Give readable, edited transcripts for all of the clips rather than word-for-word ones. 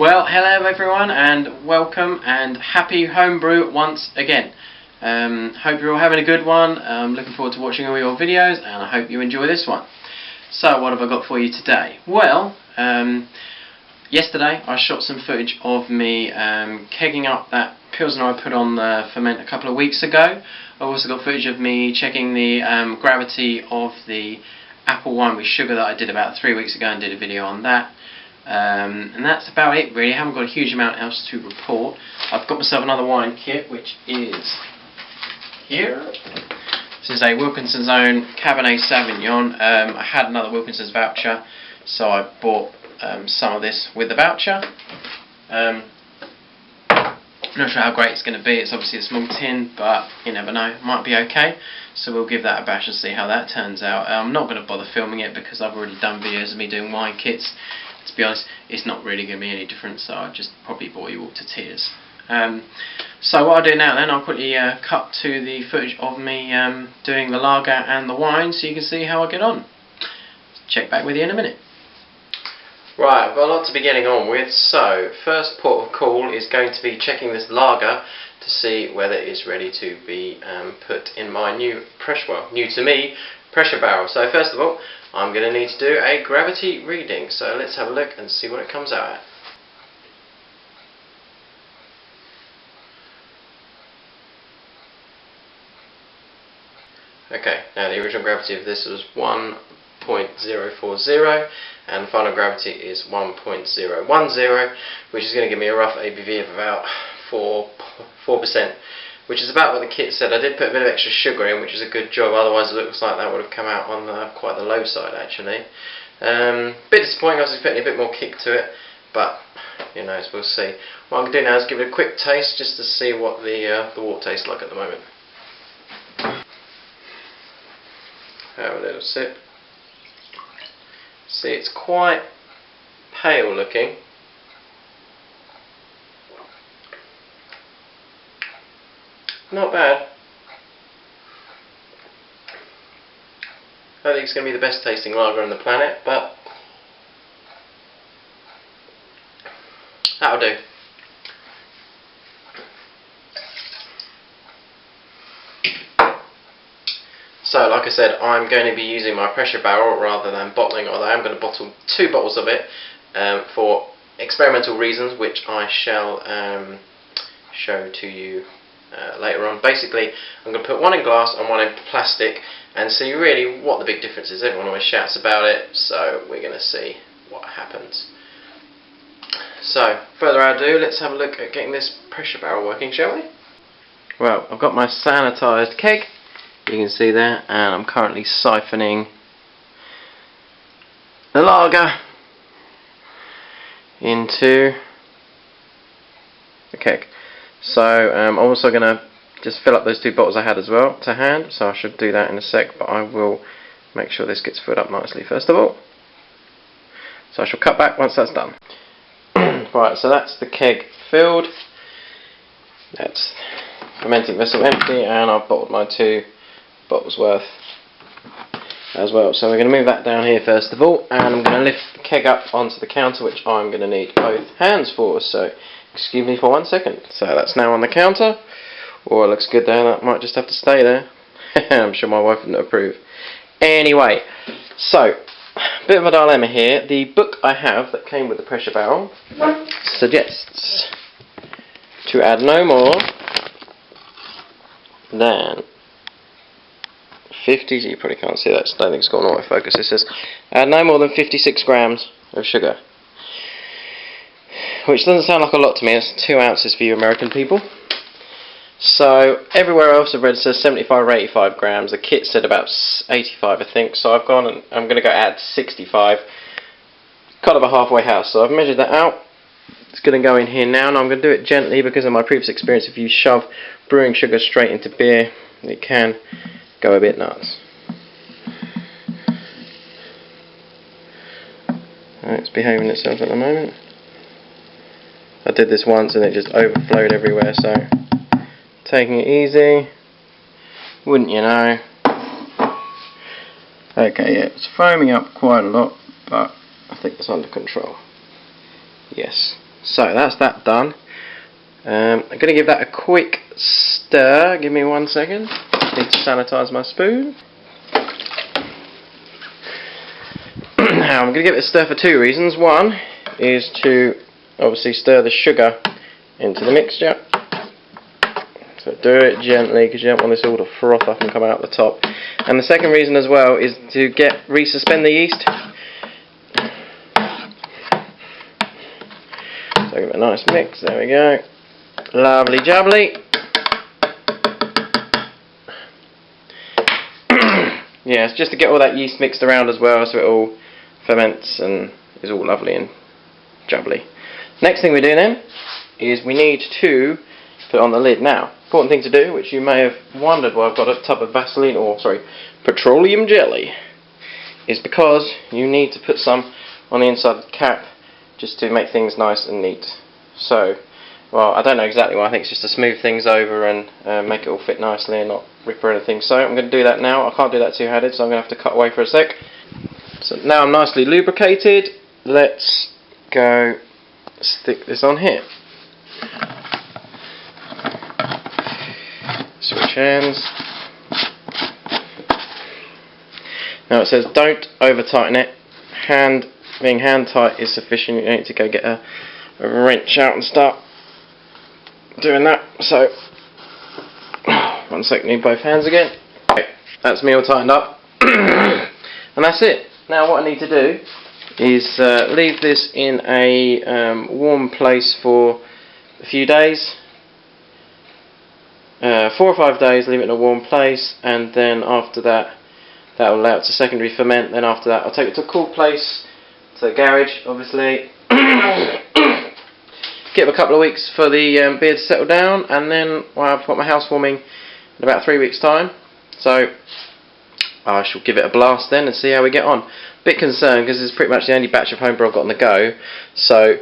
Well, hello everyone and welcome and happy homebrew once again. Hope you're all having a good one. Looking forward to watching all your videos and I hope you enjoy this one. So what have I got for you today? Well, yesterday I shot some footage of me kegging up that Pilsner I put on the ferment a couple of weeks ago. I've also got footage of me checking the gravity of the apple wine with sugar that I did about 3 weeks ago and did a video on that. And that's about it really. I haven't got a huge amount else to report. I've got myself another wine kit which is here. This is a Wilkinson's Own Cabernet Sauvignon. I had another Wilkinson's voucher, so I bought some of this with the voucher. I'm not sure how great it's going to be. It's obviously a small tin, but you never know, it might be okay. So we'll give that a bash and see how that turns out. I'm not going to bother filming it because I've already done videos of me doing wine kits. To be honest, it's not really going to be any different, so I'll just probably bore you all to tears. So what I'll do now then, I'll quickly cut to the footage of me doing the lager and the wine so you can see how I get on. Check back with you in a minute. Right, I've got a lot to be getting on with, so first port of call is going to be checking this lager to see whether it's ready to be put in my new to me, pressure barrel. So first of all, I'm going to need to do a gravity reading, so let's have a look and see what it comes out at. Okay, now the original gravity of this was 1.040 and the final gravity is 1.010, which is going to give me a rough ABV of about 4%, which is about what the kit said. I did put a bit of extra sugar in, which is a good job, otherwise it looks like that would have come out on quite the low side actually. Bit disappointing, I was expecting a bit more kick to it, but you know, we'll see. What I'm going to do now is give it a quick taste just to see what the wort tastes like at the moment. Have a little sip. See, it's quite pale looking. Not bad. I don't think it's going to be the best tasting lager on the planet, but that'll do. So, like I said, I'm going to be using my pressure barrel rather than bottling, although I am going to bottle 2 bottles of it for experimental reasons, which I shall show to you later on. Basically, I'm going to put one in glass and one in plastic and see really what the big difference is. Everyone always shouts about it, so we're going to see what happens. So, further ado, let's have a look at getting this pressure barrel working, shall we? Well, I've got my sanitised keg. You can see there, and I'm currently siphoning the lager into the keg. So I'm also going to just fill up those 2 bottles I had as well to hand, so I should do that in a sec, but I will make sure this gets filled up nicely first of all. So I shall cut back once that's done. Right, so that's the keg filled. That's fermenting vessel empty, and I've bottled my 2 bottles worth as well. So we're going to move that down here first of all, and I'm going to lift the keg up onto the counter, which I'm going to need both hands for, so excuse me for 1 second. So that's now on the counter. Oh, it looks good there. That might just have to stay there. I'm sure my wife wouldn't approve. Anyway, so bit of a dilemma here. The book I have that came with the pressure barrel suggests to add no more than 50, you probably can't see that, I don't think it's got an autofocus. It says add no more than 56 grams of sugar, which doesn't sound like a lot to me. It's 2 ounces for you American people. So everywhere else I've read it says 75 or 85 grams. The kit said about 85 I think, so I've gone and I'm going to go add 65, kind of a halfway house. So I've measured that out. It's going to go in here now, and I'm going to do it gently because of my previous experience. If you shove brewing sugar straight into beer, it can go a bit nuts. It's behaving itself at the moment. I did this once and it just overflowed everywhere, so taking it easy, wouldn't you know. Okay, yeah, it's foaming up quite a lot, but I think it's under control. Yes, So that's that done. I'm going to give that a quick stir. Give me 1 second. Need to sanitise my spoon. Now I'm going to give it a stir for 2 reasons. One is to obviously stir the sugar into the mixture. So do it gently because you don't want this all to froth up and come out the top. And the second reason as well is to resuspend the yeast. So give it a nice mix. There we go. Lovely jubbly. Yeah, it's just to get all that yeast mixed around as well, so it all ferments and is all lovely and jubbly. Next thing we do then is we need to put on the lid. Now, important thing to do, which you may have wondered why I've got a tub of Vaseline, or sorry, petroleum jelly, is because you need to put some on the inside of the cap just to make things nice and neat. So, well, I don't know exactly why. I think it's just to smooth things over and make it all fit nicely and not rip or anything. So I'm going to do that now. I can't do that two-handed, so I'm going to have to cut away for a sec. So now I'm nicely lubricated. Let's go stick this on here. Switch hands. Now it says don't over tighten it. Being hand tight is sufficient. You don't need to go get a wrench out and start doing that. So 1 second, need both hands again. Okay, that's me all tightened up. And that's it. Now what I need to do is leave this in a warm place for a few days. 4 or 5 days, leave it in a warm place, and then after that will allow it to secondary ferment. Then after that I'll take it to a cool place, to the garage obviously. Give it a couple of weeks for the beer to settle down, and then I've got my house warming in about 3 weeks time, so I shall give it a blast then and see how we get on. Bit concerned because it's pretty much the only batch of homebrew I've got on the go, so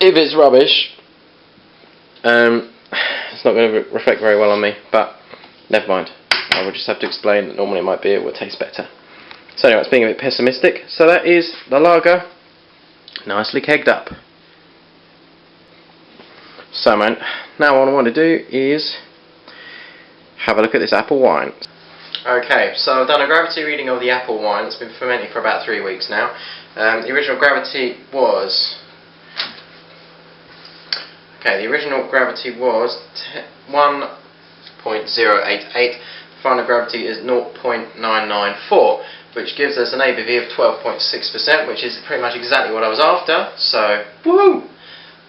if it's rubbish, it's not going to reflect very well on me, but never mind. I will just have to explain that normally my beer will taste better. So anyway, it's being a bit pessimistic. So that is the lager, nicely kegged up. So man, now what I want to do is have a look at this apple wine. Okay, so I've done a gravity reading of the apple wine. It's been fermenting for about 3 weeks now. The original gravity was 1.088. Final gravity is 0.994, which gives us an ABV of 12.6%, which is pretty much exactly what I was after. So, woohoo!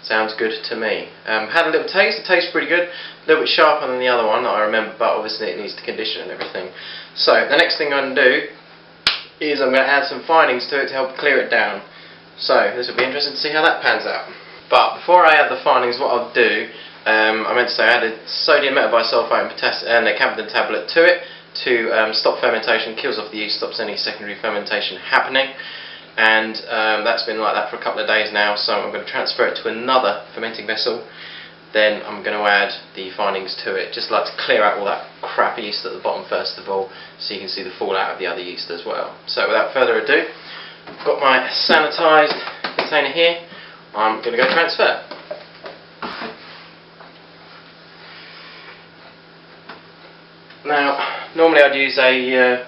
Sounds good to me. Had a little taste. It tastes pretty good. A little bit sharper than the other one that I remember, but obviously it needs to condition and everything. So the next thing I'm going to do is I'm going to add some findings to it to help clear it down. So this will be interesting to see how that pans out. But before I add the findings, what I'll do, I meant to say I added sodium metabisulfite and a camphor tablet to it to stop fermentation, kills off the yeast, stops any secondary fermentation happening. And that's been like that for a couple of days now, so I'm going to transfer it to another fermenting vessel. Then I'm going to add the findings to it, just like to clear out all that crap yeast at the bottom first of all, so you can see the fallout of the other yeast as well. So without further ado, I've got my sanitised container here. I'm going to go transfer. Now, normally I'd use a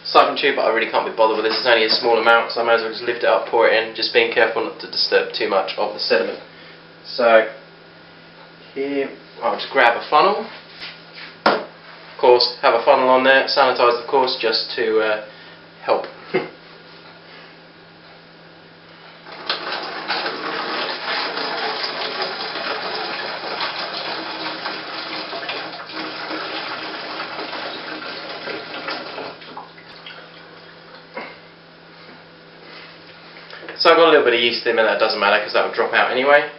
siphon tube, but I really can't be bothered with this. It's only a small amount, so I might as well just lift it up, pour it in, just being careful not to disturb too much of the sediment. So here I'll just grab a funnel. Of course, have a funnel on there, sanitised of course, just to help. So I've got a little bit of yeast in there, that doesn't matter because that will drop out anyway.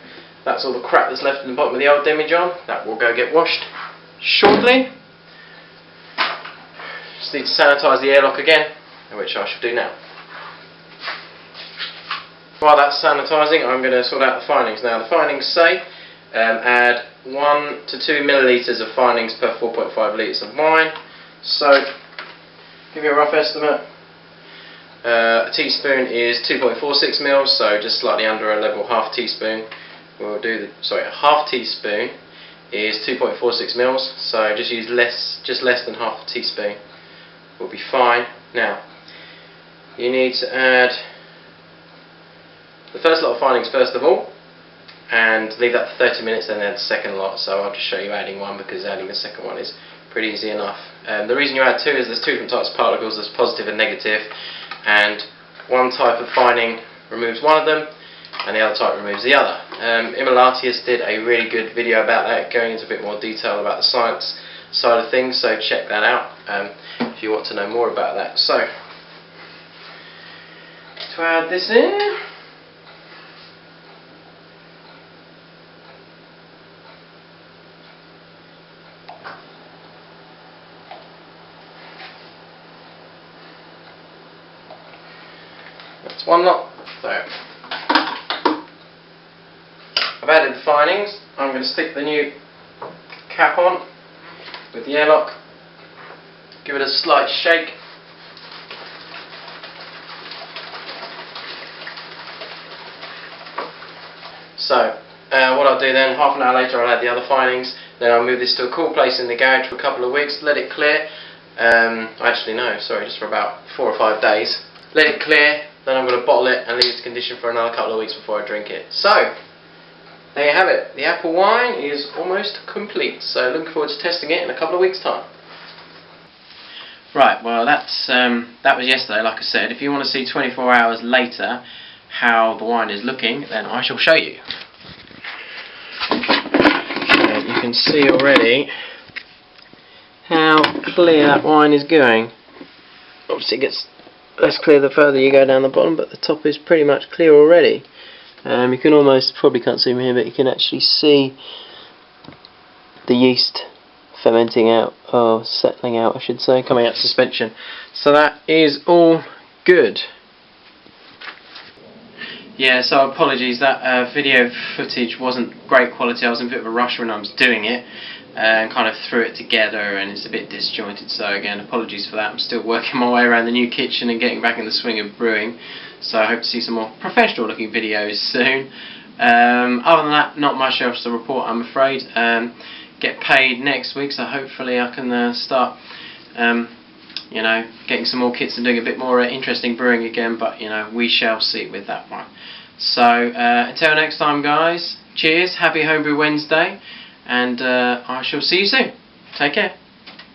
That's all the crap that's left in the bottom of the old demijohn. That will go get washed shortly. Just need to sanitise the airlock again, which I shall do now. While that's sanitising, I'm going to sort out the findings. Now the findings say add 1 to 2 millilitres of findings per 4.5 litres of wine. So, give you a rough estimate. A teaspoon is 2.46 mils, so just slightly under a level half teaspoon. We'll do a half teaspoon is 2.46 mils, so just use less than half a teaspoon. Will be fine. Now, you need to add the first lot of findings first of all, and leave that for 30 minutes, then add the second lot. So I'll just show you adding one, because adding the second one is pretty easy enough. The reason you add two is there's two different types of particles, there's positive and negative, and one type of finding removes one of them and the other type removes the other. Immolatius did a really good video about that, going into a bit more detail about the science side of things, so check that out if you want to know more about that. So, to add this in, that's one lot. So, I've added the findings. I'm going to stick the new cap on with the airlock, give it a slight shake. So, what I'll do then, half an hour later I'll add the other findings, then I'll move this to a cool place in the garage for a couple of weeks, let it clear, actually no, sorry, just for about 4 or 5 days. Let it clear, then I'm going to bottle it and leave it to condition for another couple of weeks before I drink it. So, there you have it. The apple wine is almost complete, so looking forward to testing it in a couple of weeks' time. Right, well that was yesterday, like I said. If you want to see 24 hours later how the wine is looking, then I shall show you. Okay, you can see already how clear that wine is going. Obviously it gets less clear the further you go down the bottom, but the top is pretty much clear already. You can almost, probably can't see me here, but you can actually see the yeast fermenting out, or settling out I should say, coming out of suspension. So that is all good. Yeah, so apologies, that video footage wasn't great quality. I was in a bit of a rush when I was doing it and kind of threw it together, and it's a bit disjointed, so again apologies for that. I'm still working my way around the new kitchen and getting back in the swing of brewing, so I hope to see some more professional looking videos soon. Other than that, not much else to report, I'm afraid. Get paid next week, so hopefully I can start you know, getting some more kits and doing a bit more interesting brewing again, but you know, we shall see with that one. So until next time guys, cheers, happy Homebrew Wednesday, and I shall see you soon. Take care.